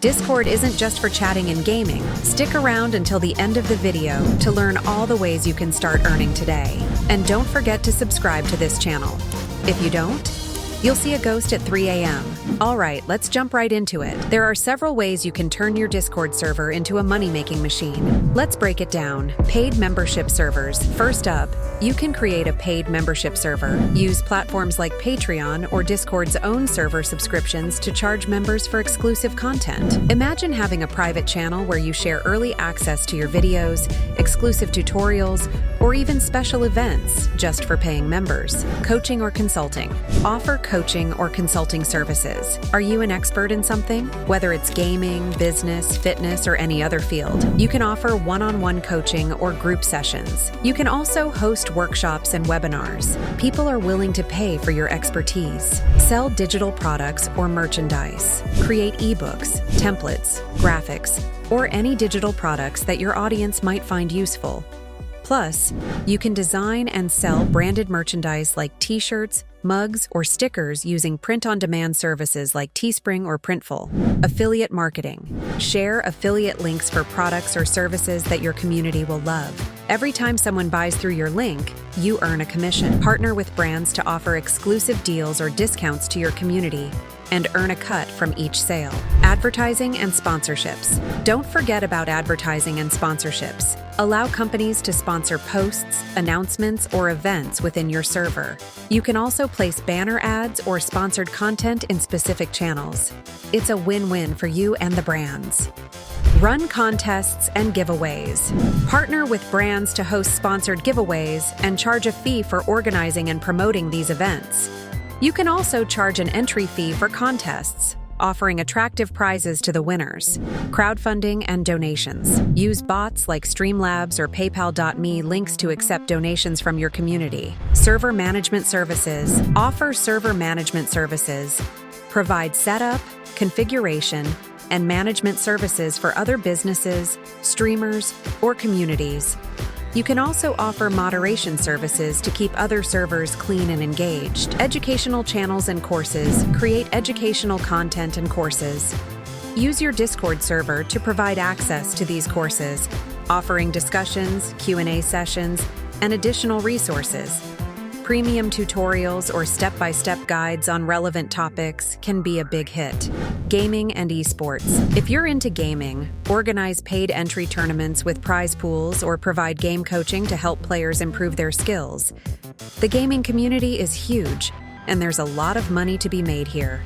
Discord isn't just for chatting and gaming. Stick around until the end of the video to learn all the ways you can start earning today. And don't forget to subscribe to this channel. If you don't, you'll see a ghost at 3 a.m. All right, let's jump right into it. There are several ways you can turn your Discord server into a money-making machine. Let's break it down. Paid membership servers. First up, you can create a paid membership server. Use platforms like Patreon or Discord's own server subscriptions to charge members for exclusive content. Imagine having a private channel where you share early access to your videos, exclusive tutorials, or even special events just for paying members. Coaching or consulting. Offer coaching or consulting services. Are you an expert in something? Whether it's gaming, business, fitness, or any other field, you can offer one-on-one coaching or group sessions. You can also host workshops and webinars. People are willing to pay for your expertise. Sell digital products or merchandise. Create ebooks, templates, graphics, or any digital products that your audience might find useful. Plus, you can design and sell branded merchandise like t-shirts, mugs, or stickers using print-on-demand services like Teespring or Printful. Affiliate marketing. Share affiliate links for products or services that your community will love. Every time someone buys through your link, you earn a commission. Partner with brands to offer exclusive deals or discounts to your community and earn a cut from each sale. Advertising and sponsorships. Don't forget about advertising and sponsorships. Allow companies to sponsor posts, announcements, or events within your server. You can also place banner ads or sponsored content in specific channels. It's a win-win for you and the brands. Run contests and giveaways. Partner with brands to host sponsored giveaways and charge a fee for organizing and promoting these events. You can also charge an entry fee for contests, offering attractive prizes to the winners. Crowdfunding and donations. Use bots like Streamlabs or PayPal.me links to accept donations from your community. Server management services. Offer server management services. Provide setup, configuration, and management services for other businesses, streamers, or communities. You can also offer moderation services to keep other servers clean and engaged. Educational channels and courses. Create educational content and courses. Use your Discord server to provide access to these courses, offering discussions, Q&A sessions, and additional resources. Premium tutorials or step-by-step guides on relevant topics can be a big hit. Gaming and esports. If you're into gaming, organize paid entry tournaments with prize pools or provide game coaching to help players improve their skills. The gaming community is huge, and there's a lot of money to be made here.